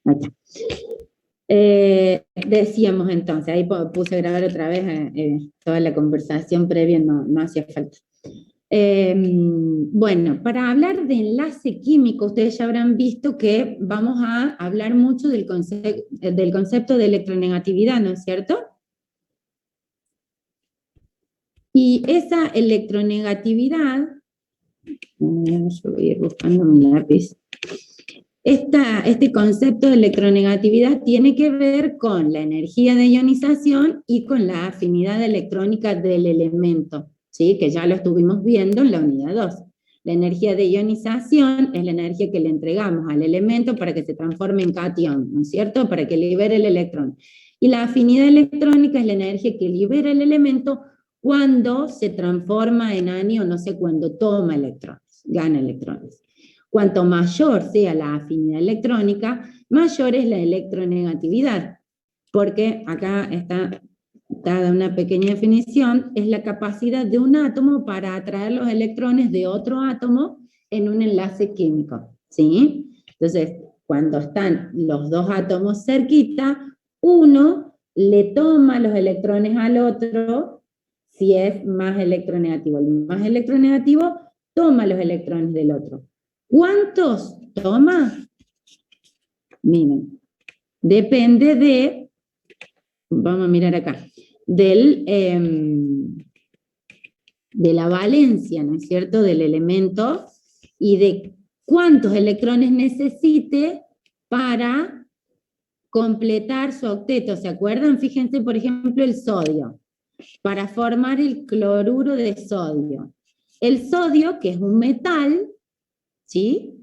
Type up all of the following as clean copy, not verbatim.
Acá. Decíamos entonces, ahí puse a grabar otra vez toda la conversación previa, no hacía falta. Bueno, para hablar de enlace químico, ustedes ya habrán visto que vamos a hablar mucho del concepto de electronegatividad, ¿no es cierto? Y esa electronegatividad, yo voy a ir buscando mi lápiz. Este concepto de electronegatividad tiene que ver con la energía de ionización y con la afinidad electrónica del elemento, ¿sí? Que ya lo estuvimos viendo en la unidad 2. La energía de ionización es la energía que le entregamos al elemento para que se transforme en catión, ¿no es cierto? Para que libere el electrón. Y la afinidad electrónica es la energía que libera el elemento cuando se transforma en anión, no sé, cuando toma electrones, gana electrones. Cuanto mayor sea la afinidad electrónica, mayor es la electronegatividad, porque acá está dada una pequeña definición, es la capacidad de un átomo para atraer los electrones de otro átomo en un enlace químico, ¿sí? Entonces, cuando están los dos átomos cerquita, uno le toma los electrones al otro si es más electronegativo. El más electronegativo toma los electrones del otro. ¿Cuántos toma? Miren, depende de, vamos a mirar acá, de la valencia, ¿no es cierto?, del elemento y de cuántos electrones necesite para completar su octeto. ¿Se acuerdan? Fíjense, por ejemplo, el sodio, para formar el cloruro de sodio. El sodio, que es un metal, ¿sí?,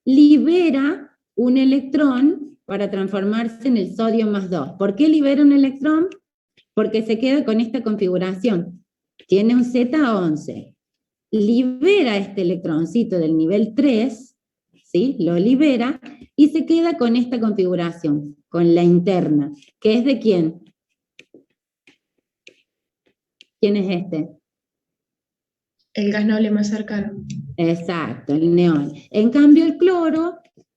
libera un electrón para transformarse en el sodio más 2. ¿Por qué libera un electrón? Porque se queda con esta configuración. Tiene un Z11. Libera este electroncito del nivel 3, ¿sí? Lo libera y se queda con esta configuración, con la interna. ¿Que es de quién? ¿Quién es este? El gas noble más cercano. Exacto, el neón. En cambio, el cloro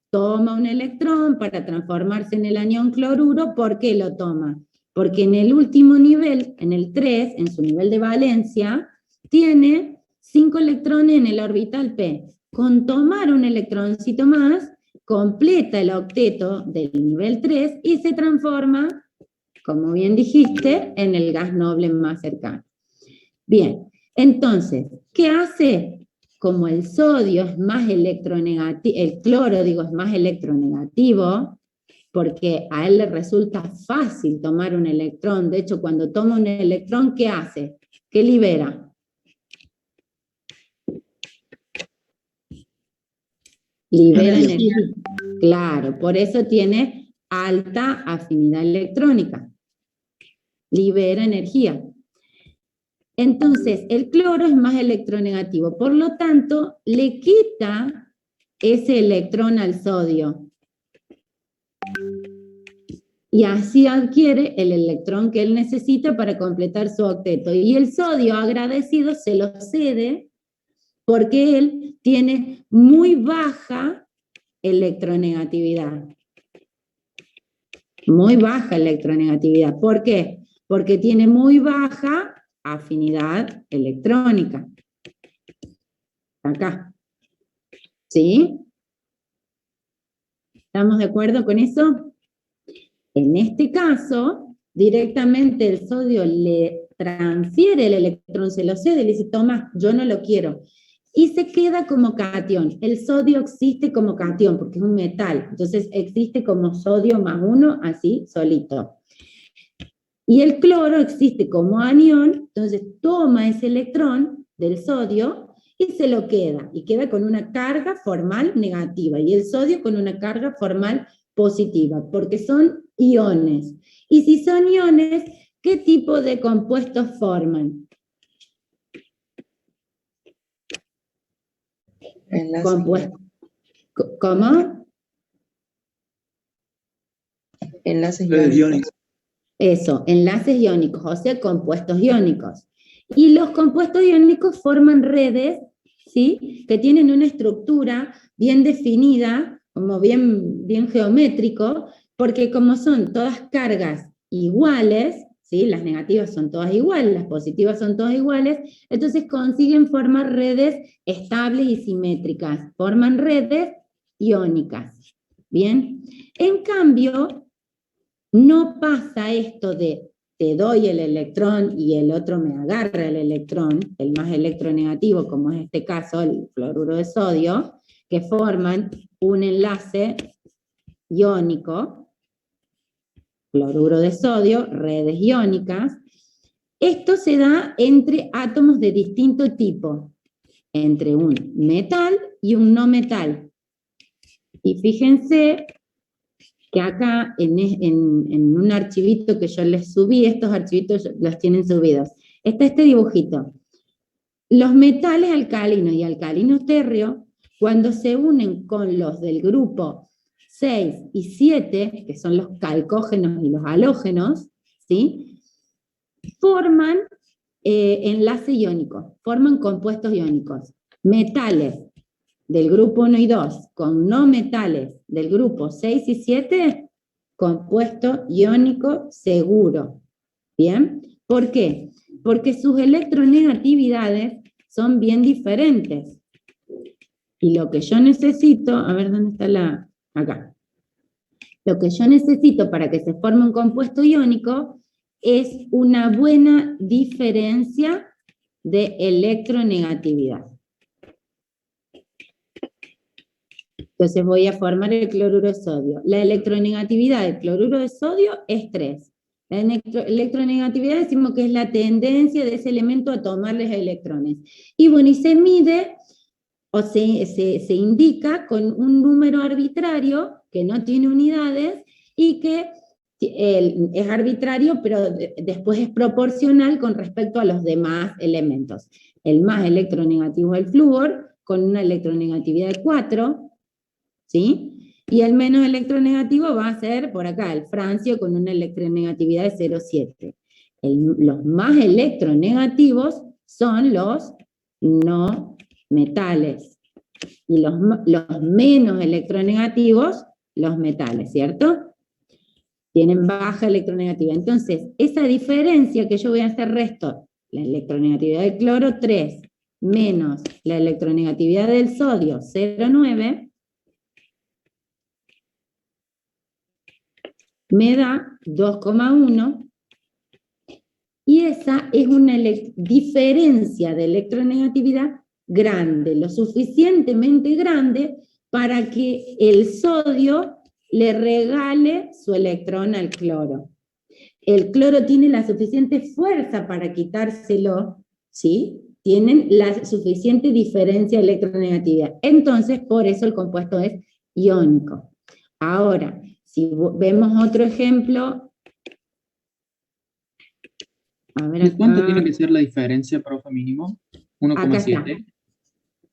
toma un electrón para transformarse en el anión cloruro. ¿Por qué lo toma? Porque en el último nivel, en el 3, en su nivel de valencia, tiene 5 electrones en el orbital P. Con tomar un electroncito más, completa el octeto del nivel 3 y se transforma, como bien dijiste, en el gas noble más cercano. Bien, entonces, ¿qué hace? Como el sodio es más electronegativo, el cloro, digo, es más electronegativo, porque a él le resulta fácil tomar un electrón. De hecho, cuando toma un electrón, ¿qué hace? ¿Qué libera? Libera energía. Claro, por eso tiene alta afinidad electrónica. Libera energía. Entonces, el cloro es más electronegativo, por lo tanto, le quita ese electrón al sodio. Y así adquiere el electrón que él necesita para completar su octeto. Y el sodio, agradecido, se lo cede porque él tiene muy baja electronegatividad. Muy baja electronegatividad. ¿Por qué? Porque tiene muy baja afinidad electrónica. Acá. ¿Sí? ¿Estamos de acuerdo con eso? En este caso, directamente el sodio le transfiere el electrón, se lo cede, le dice, toma, yo no lo quiero. Y se queda como catión. El sodio existe como catión, porque es un metal. Entonces existe como sodio más 1, así, solito. Y el cloro existe como anión, entonces toma ese electrón del sodio y se lo queda. Y queda con una carga formal negativa. Y el sodio con una carga formal positiva, porque son iones. Y si son iones, ¿qué tipo de compuestos forman? Compuestos. ¿Cómo? Enlaces iónicos. Eso, enlaces iónicos, o sea, compuestos iónicos. Y los compuestos iónicos forman redes, ¿sí?, que tienen una estructura bien definida como bien geométrico, porque como son todas cargas iguales, ¿sí? Las negativas son todas iguales, las positivas son todas iguales, entonces consiguen formar redes estables y simétricas, forman redes iónicas. ¿Bien? En cambio, no pasa esto de te doy el electrón y el otro me agarra el electrón, el más electronegativo, como es este caso, el fluoruro de sodio, que forman un enlace iónico, fluoruro de sodio, redes iónicas. Esto se da entre átomos de distinto tipo, entre un metal y un no metal. Y fíjense que acá en un archivito que yo les subí, estos archivitos los tienen subidos, está este dibujito. Los metales alcalinos y alcalinos térreos, cuando se unen con los del grupo 6 y 7, que son los calcógenos y los halógenos, ¿sí? Forman enlace iónico, forman compuestos iónicos. Metales del grupo 1 y 2 con no metales del grupo 6 y 7, compuesto iónico seguro. ¿Bien? ¿Por qué? Porque sus electronegatividades son bien diferentes. Y lo que yo necesito, a ver dónde está acá. Lo que yo necesito para que se forme un compuesto iónico es una buena diferencia de electronegatividad. Entonces voy a formar el cloruro de sodio. La electronegatividad del cloruro de sodio es 3. La electronegatividad decimos que es la tendencia de ese elemento a tomarles electrones. Y bueno, y se mide o se indica con un número arbitrario que no tiene unidades y que es arbitrario, pero después es proporcional con respecto a los demás elementos. El más electronegativo es el flúor, con una electronegatividad de 4, ¿sí? Y el menos electronegativo va a ser por acá, el francio, con una electronegatividad de 0,7. Los más electronegativos son los no metales. Y los menos electronegativos, los metales, ¿cierto? Tienen baja electronegatividad. Entonces, esa diferencia que yo voy a hacer resto, la electronegatividad del cloro 3, menos la electronegatividad del sodio 0,9, me da 2,1, y esa es una diferencia de electronegatividad grande, lo suficientemente grande para que el sodio le regale su electrón al cloro. El cloro tiene la suficiente fuerza para quitárselo, ¿sí? Tienen la suficiente diferencia de electronegatividad. Entonces, por eso el compuesto es iónico. Ahora, si vemos otro ejemplo, a ver acá. ¿Cuánto tiene que ser la diferencia, profe, mínimo? 1,7.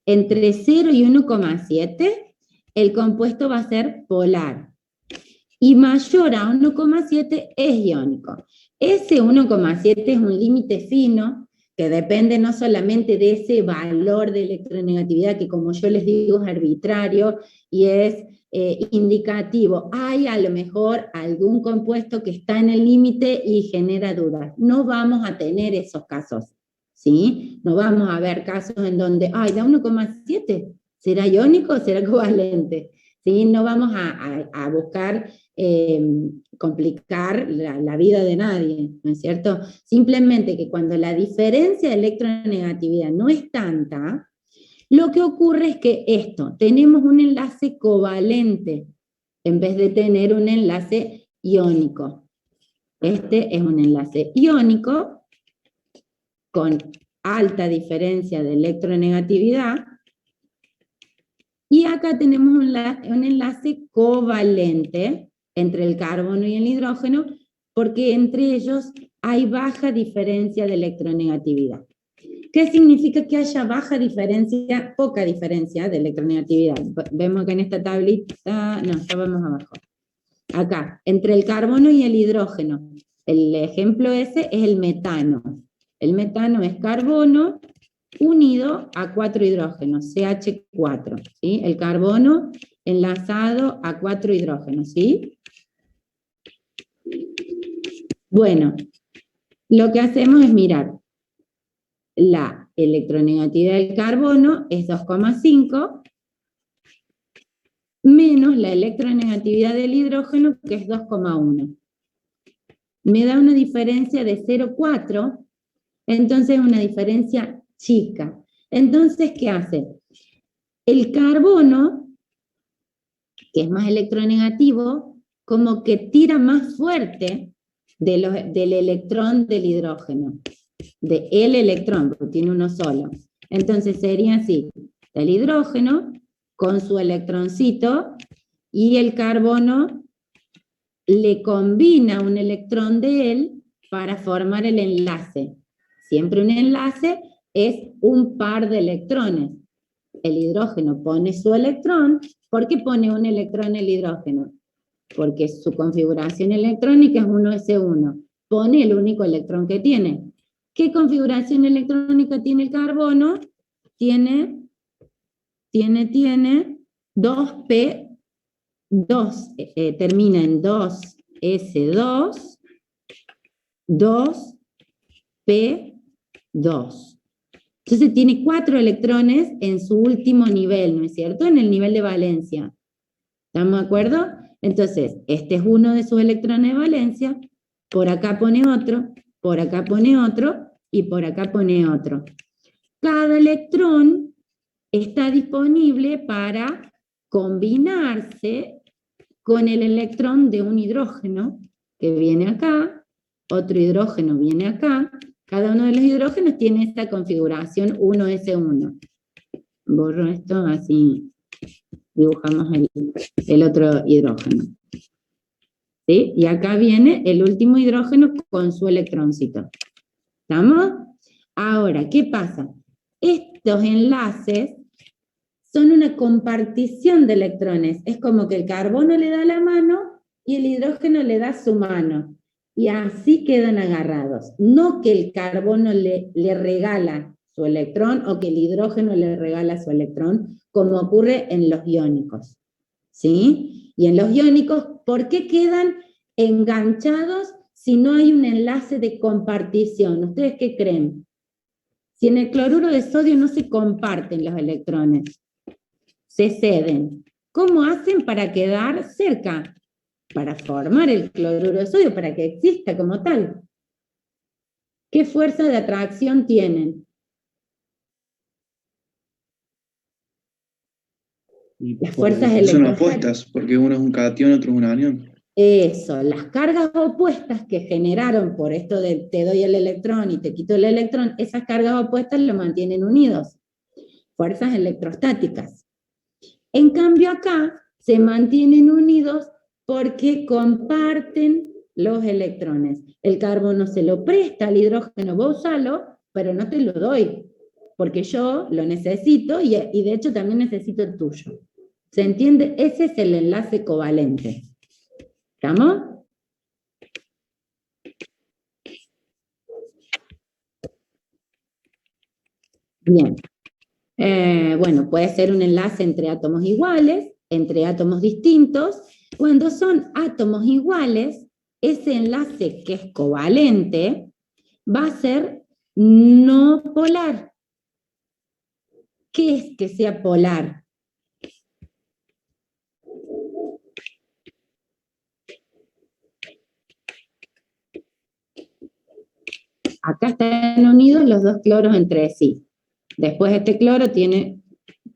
Entre 0 y 1,7, el compuesto va a ser polar. Y mayor a 1,7 es iónico. Ese 1,7 es un límite fino que depende no solamente de ese valor de electronegatividad, que como yo les digo es arbitrario y es indicativo. Hay a lo mejor algún compuesto que está en el límite y genera dudas. No vamos a tener esos casos, ¿sí? No vamos a ver casos en donde, da 1,7, ¿será iónico o será covalente? ¿Sí? No vamos a buscar complicar la vida de nadie, ¿no es cierto? Simplemente que cuando la diferencia de electronegatividad no es tanta, lo que ocurre es que tenemos un enlace covalente en vez de tener un enlace iónico. Este es un enlace iónico con alta diferencia de electronegatividad, y acá tenemos un enlace covalente entre el carbono y el hidrógeno, porque entre ellos hay baja diferencia de electronegatividad. ¿Qué significa que haya poca diferencia de electronegatividad? Vemos que en esta tablita, no, ya vamos abajo. Acá, entre el carbono y el hidrógeno. El ejemplo ese es el metano. El metano es carbono unido a 4 hidrógenos, CH4, ¿sí? El carbono enlazado a 4 hidrógenos, ¿sí? Bueno, lo que hacemos es mirar, la electronegatividad del carbono es 2,5, menos la electronegatividad del hidrógeno, que es 2,1. Me da una diferencia de 0,4, entonces una diferencia chica. Entonces, ¿qué hace? El carbono, que es más electronegativo, como que tira más fuerte del electrón del hidrógeno, del electrón, porque tiene uno solo. Entonces sería así, el hidrógeno con su electroncito y el carbono le combina un electrón de él para formar el enlace. Siempre un enlace es un par de electrones. El hidrógeno pone su electrón. ¿Por qué pone un electrón el hidrógeno? Porque su configuración electrónica es 1s1. Pone el único electrón que tiene. ¿Qué configuración electrónica tiene el carbono? Tiene 2p, 2, termina en 2s2, 2p2. Entonces tiene 4 electrones en su último nivel, ¿no es cierto? En el nivel de valencia. ¿Estamos de acuerdo? Entonces, este es uno de sus electrones de valencia, por acá pone otro, por acá pone otro, y por acá pone otro. Cada electrón está disponible para combinarse con el electrón de un hidrógeno que viene acá, otro hidrógeno viene acá. Cada uno de los hidrógenos tiene esta configuración 1s1. Borro esto, así dibujamos el otro hidrógeno. ¿Sí? Y acá viene el último hidrógeno con su electroncito. ¿Estamos? Ahora, ¿qué pasa? Estos enlaces son una compartición de electrones. Es como que el carbono le da la mano y el hidrógeno le da su mano. Y así quedan agarrados. No que el carbono le regala su electrón o que el hidrógeno le regala su electrón, como ocurre en los iónicos. ¿Sí? Y en los iónicos, ¿por qué quedan enganchados si no hay un enlace de compartición? ¿Ustedes qué creen? Si en el cloruro de sodio no se comparten los electrones, se ceden, ¿cómo hacen para quedar cerca? Para formar el cloruro de sodio, para que exista como tal. ¿Qué fuerza de atracción tienen? Las fuerzas son opuestas, porque uno es un cation, otro es un anión. Eso, las cargas opuestas que generaron por esto de te doy el electrón y te quito el electrón, esas cargas opuestas lo mantienen unidos. Fuerzas electrostáticas. En cambio acá se mantienen unidos porque comparten los electrones. El carbono se lo presta al hidrógeno, vos usalo, pero no te lo doy, porque yo lo necesito y de hecho también necesito el tuyo. ¿Se entiende? Ese es el enlace covalente. ¿Estamos? Bien. Bueno, puede ser un enlace entre átomos iguales, entre átomos distintos. Cuando son átomos iguales, ese enlace que es covalente va a ser no polar. ¿Qué es que sea polar? Acá están unidos los dos cloros entre sí. Después este cloro tiene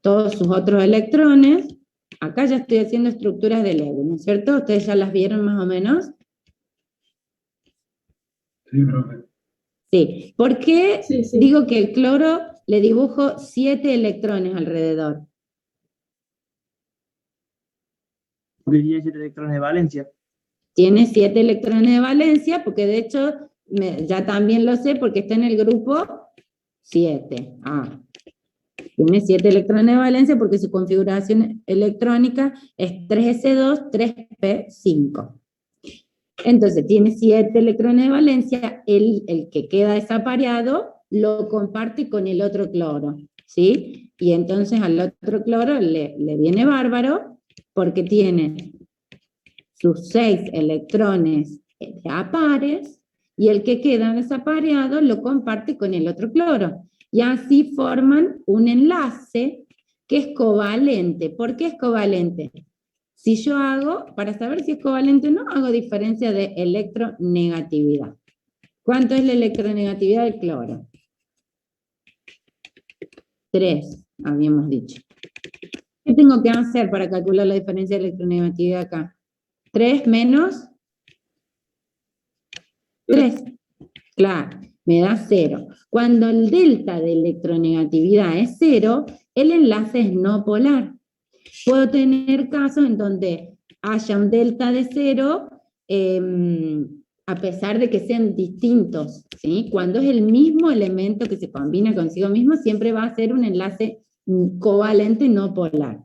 todos sus otros electrones. Acá ya estoy haciendo estructuras de Lewis, ¿no es cierto? ¿Ustedes ya las vieron más o menos? Sí, profe. Sí. ¿Por qué Sí. digo que el cloro le dibujo 7 electrones alrededor? Porque tiene 7 electrones de valencia. Tiene 7 electrones de valencia, porque de hecho, ya también lo sé, porque está en el grupo 7. Tiene 7 electrones de valencia porque su configuración electrónica es 3s2, 3p5. Entonces tiene 7 electrones de valencia, el que queda desapareado lo comparte con el otro cloro, ¿sí? Y entonces al otro cloro le viene bárbaro porque tiene sus 6 electrones apares y el que queda desapareado lo comparte con el otro cloro. Y así forman un enlace que es covalente. ¿Por qué es covalente? Si yo hago, para saber si es covalente o no, hago diferencia de electronegatividad. ¿Cuánto es la electronegatividad del cloro? 3, habíamos dicho. ¿Qué tengo que hacer para calcular la diferencia de electronegatividad acá? 3 menos 3. Claro, me da 0. Cuando el delta de electronegatividad es 0, el enlace es no polar. Puedo tener casos en donde haya un delta de 0, a pesar de que sean distintos, ¿sí? Cuando es el mismo elemento que se combina consigo mismo, siempre va a ser un enlace covalente no polar.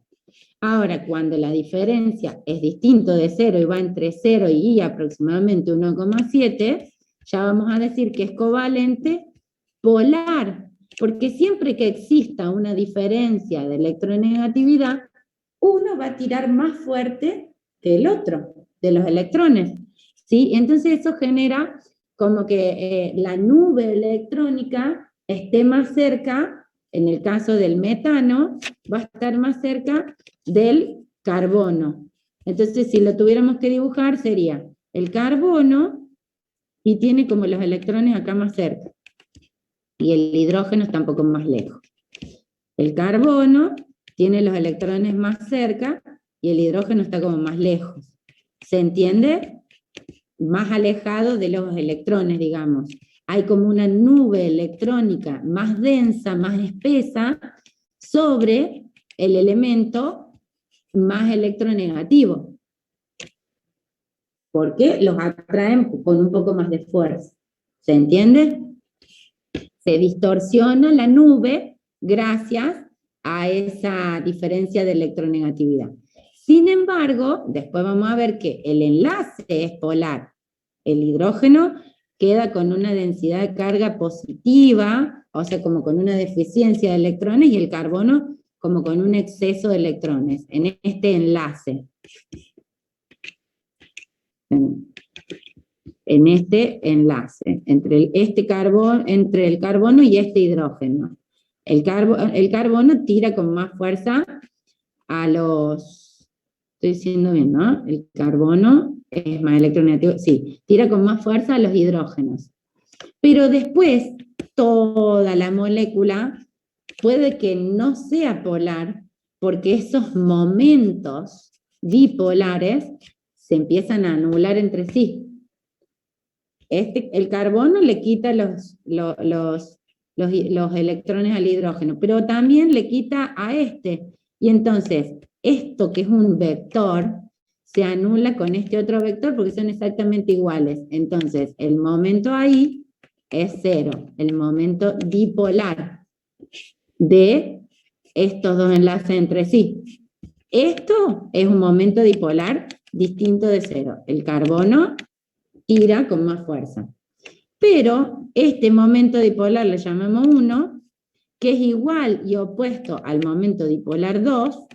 Ahora, cuando la diferencia es distinto de 0 y va entre 0 y aproximadamente 1,7, ya vamos a decir que es covalente polar, porque siempre que exista una diferencia de electronegatividad, uno va a tirar más fuerte que el otro, de los electrones, ¿sí? Entonces eso genera como que la nube electrónica esté más cerca, en el caso del metano, va a estar más cerca del carbono. Entonces, si lo tuviéramos que dibujar, sería el carbono, y tiene como los electrones acá más cerca, y el hidrógeno está un poco más lejos. El carbono tiene los electrones más cerca, y el hidrógeno está como más lejos. ¿Se entiende? Más alejado de los electrones, digamos. Hay como una nube electrónica más densa, más espesa, sobre el elemento más electronegativo, porque los atraen con un poco más de fuerza. ¿Se entiende? Se distorsiona la nube gracias a esa diferencia de electronegatividad. Sin embargo, después vamos a ver que el enlace es polar. El hidrógeno queda con una densidad de carga positiva, o sea, como con una deficiencia de electrones, y el carbono como con un exceso de electrones, en este enlace. En este enlace, entre el carbono y este hidrógeno. El carbono tira con más fuerza a los... Estoy diciendo bien, ¿no? El carbono es más electronegativo, sí, tira con más fuerza a los hidrógenos. Pero después, toda la molécula puede que no sea polar, porque esos momentos bipolares se empiezan a anular entre sí. El carbono le quita los electrones al hidrógeno, pero también le quita a este. Y entonces, esto que es un vector, se anula con este otro vector porque son exactamente iguales. Entonces, el momento ahí es 0, el momento dipolar de estos dos enlaces entre sí. Esto es un momento dipolar distinto de 0. El carbono tira con más fuerza. Pero este momento dipolar le llamamos 1, que es igual y opuesto al momento dipolar 2,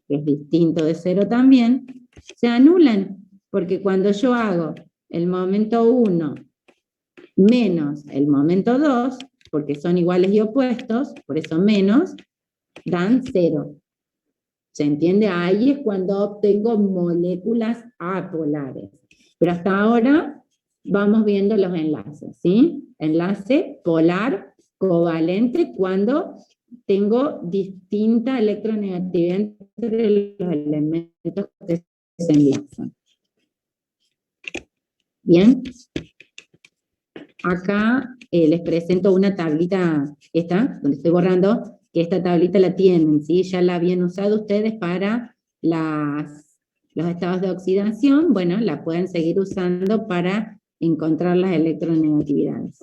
que es distinto de 0 también, se anulan, porque cuando yo hago el momento 1 menos el momento 2, porque son iguales y opuestos, por eso menos, dan 0. ¿Se entiende? Ahí es cuando obtengo moléculas apolares. Pero hasta ahora vamos viendo los enlaces, ¿sí? Enlace polar covalente cuando tengo distinta electronegatividad entre los elementos que se enlazan. Bien. Acá les presento una tablita, esta, donde estoy borrando, que esta tablita la tienen, ¿sí? Ya la habían usado ustedes para los estados de oxidación. Bueno, la pueden seguir usando para encontrar las electronegatividades.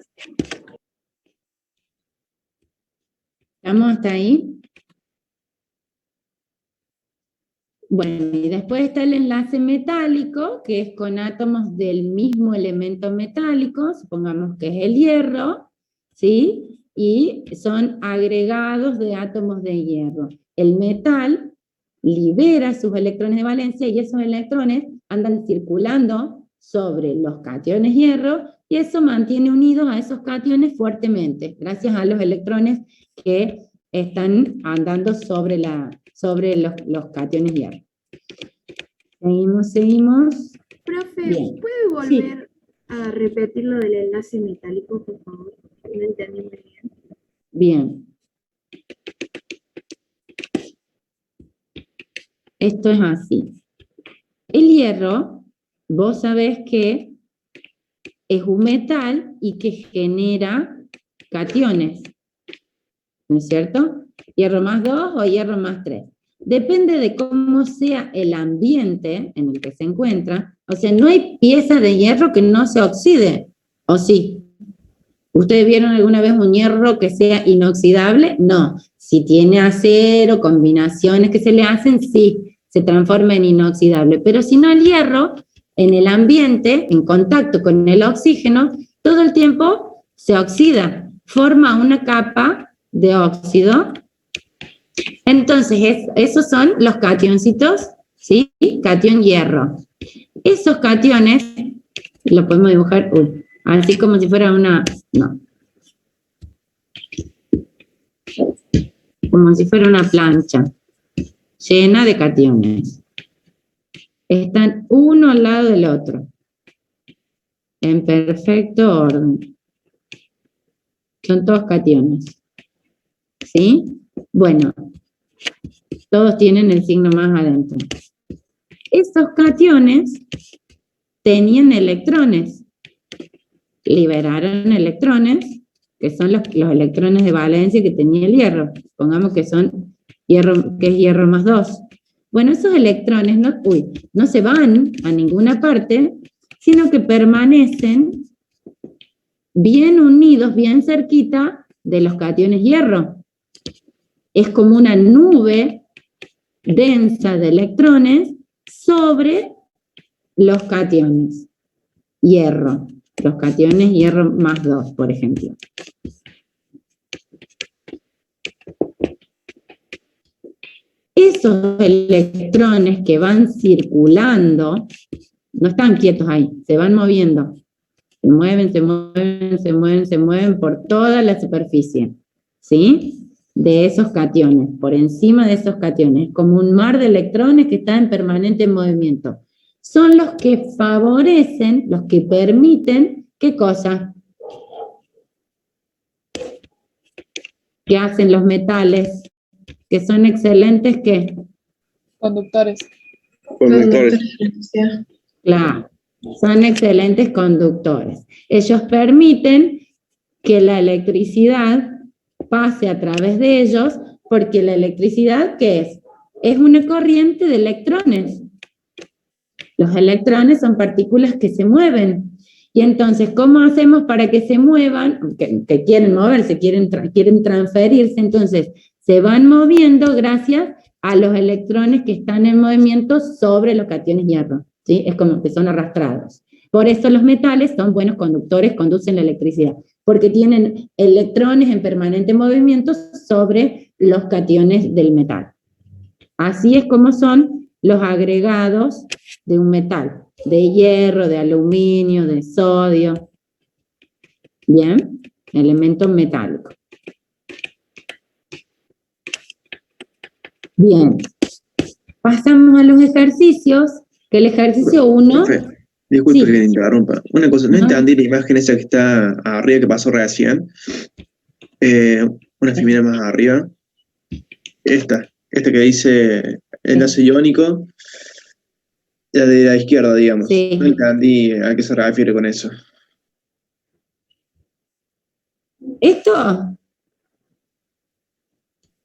¿Estamos hasta ahí? Bueno, y después está el enlace metálico, que es con átomos del mismo elemento metálico, supongamos que es el hierro, ¿sí? Y son agregados de átomos de hierro. El metal libera sus electrones de valencia y esos electrones andan circulando sobre los cationes hierro y eso mantiene unidos a esos cationes fuertemente, gracias a los electrones que están andando sobre los cationes hierro. Seguimos. Profe, Bien. ¿puede volver a repetir lo del enlace metálico, por favor? No entendí muy bien. Bien. Esto es así. El hierro, vos sabés que es un metal y que genera cationes, ¿no es cierto? Hierro más 2 o hierro más 3. Depende de cómo sea el ambiente en el que se encuentra. O sea, no hay pieza de hierro que no se oxide, ¿o sí? ¿Ustedes vieron alguna vez un hierro que sea inoxidable? No. Si tiene acero, combinaciones que se le hacen, sí, se transforma en inoxidable. Pero si no, el hierro, en el ambiente, en contacto con el oxígeno, todo el tiempo se oxida, forma una capa de óxido. Entonces, esos son los cationcitos, ¿sí? Catión hierro. Esos cationes, lo podemos dibujar, así como si fuera una, no. Como si fuera una plancha, llena de cationes. Están uno al lado del otro, en perfecto orden. Son todos cationes, ¿sí? Bueno, todos tienen el signo más adentro. Esos cationes tenían electrones, liberaron electrones, que son los electrones de valencia que tenía el hierro. Pongamos que son hierro, que es hierro más 2. Bueno, esos electrones no se van a ninguna parte, sino que permanecen bien unidos, bien cerquita de los cationes hierro. Es como una nube densa de electrones sobre los cationes hierro. Los cationes hierro más 2, por ejemplo. Esos electrones que van circulando, no están quietos ahí, se van moviendo. Se mueven, se mueven, se mueven, se mueven por toda la superficie, ¿sí? De esos cationes, por encima de esos cationes, como un mar de electrones que está en permanente movimiento. Son los que favorecen, los que permiten, ¿qué cosa? ¿Qué hacen los metales? Que son excelentes, ¿qué? Conductores. Conductores. Claro, son excelentes conductores. Ellos permiten que la electricidad pase a través de ellos, porque la electricidad, ¿qué es? Es una corriente de electrones. Los electrones son partículas que se mueven. Y entonces, ¿cómo hacemos para que se muevan? Que quieren moverse, quieren transferirse, entonces se van moviendo gracias a los electrones que están en movimiento sobre los cationes hierro, ¿sí? Es como que son arrastrados. Por eso los metales son buenos conductores, conducen la electricidad, porque tienen electrones en permanente movimiento sobre los cationes del metal. Así es como son los agregados de un metal, de hierro, de aluminio, de sodio. Bien, elemento metálico. Bien, pasamos a los ejercicios, que el ejercicio 1... Disculpe Sí. que le interrumpa. Una cosa, no entendí la imagen esa que está arriba que pasó recién. Una fibra más arriba. Esta que dice enlace iónico. La de la izquierda, digamos. Sí. No entendí a qué se refiere con eso. ¿Esto?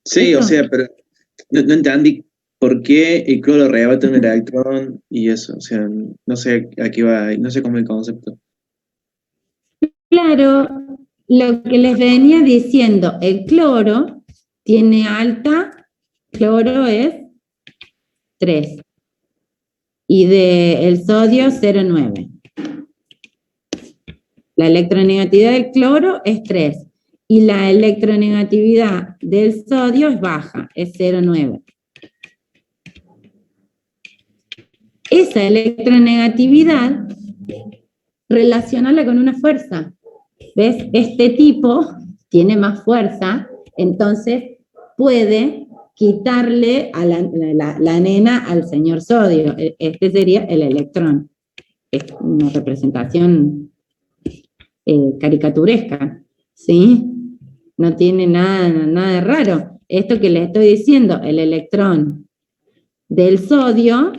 Sí, ¿Esto? o sea, pero no entendí por qué el cloro rebota un electrón y eso. O sea, no sé a qué va, no sé cómo es el concepto. Claro, lo que les venía diciendo, el cloro tiene alta, cloro es 3, y el sodio 0,9. La electronegatividad del cloro es 3. y la electronegatividad del sodio es baja, es 0,9. Esa electronegatividad, relacionarla con una fuerza. ¿Ves? Este tipo tiene más fuerza, entonces puede quitarle a la nena al señor sodio. Este sería el electrón. Es una representación caricaturesca, ¿sí? No tiene nada de raro. Esto que les estoy diciendo, el electrón del sodio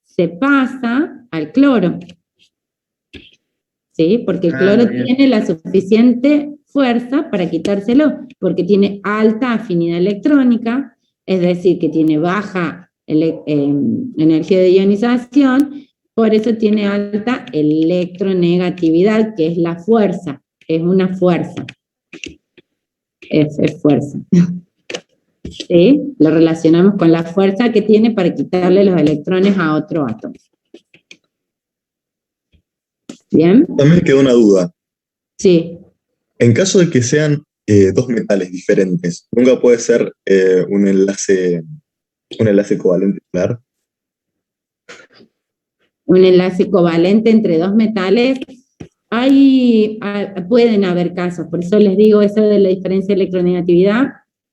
se pasa al cloro, ¿sí? Porque el cloro tiene la suficiente fuerza para quitárselo, porque tiene alta afinidad electrónica, es decir, que tiene baja energía de ionización, por eso tiene alta electronegatividad, que es la fuerza, es una fuerza. Es fuerza. ¿Sí? Lo relacionamos con la fuerza que tiene para quitarle los electrones a otro átomo. ¿Bien? También me quedó una duda. Sí. En caso de que sean dos metales diferentes, ¿nunca puede ser un enlace covalente, claro? Un enlace covalente entre dos metales, pueden haber casos, por eso les digo eso de la diferencia de electronegatividad.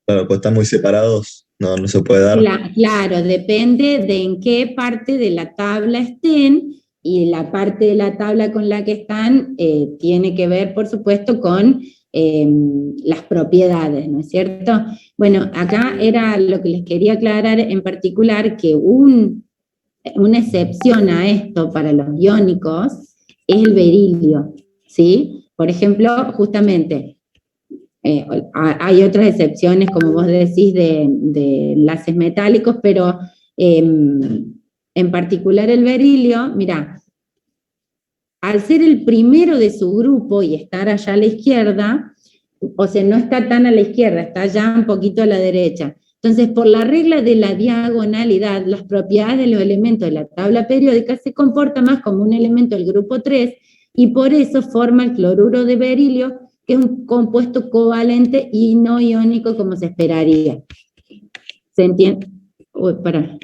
Claro, pues están muy separados, no se puede dar. Claro, depende de en qué parte de la tabla estén, y la parte de la tabla con la que están tiene que ver, por supuesto, con las propiedades, ¿no es cierto? Bueno, acá era lo que les quería aclarar en particular, que una excepción a esto para los iónicos es el berilio, ¿sí? Por ejemplo, justamente, hay otras excepciones, como vos decís, de enlaces metálicos, pero en particular el berilio, mirá, al ser el primero de su grupo y estar allá a la izquierda, o sea, no está tan a la izquierda, está ya un poquito a la derecha. Entonces, por la regla de la diagonalidad, las propiedades de los elementos de la tabla periódica se comportan más como un elemento del grupo 3, y por eso forma el cloruro de berilio, que es un compuesto covalente y no iónico como se esperaría. ¿Se entiende? Uy, pará.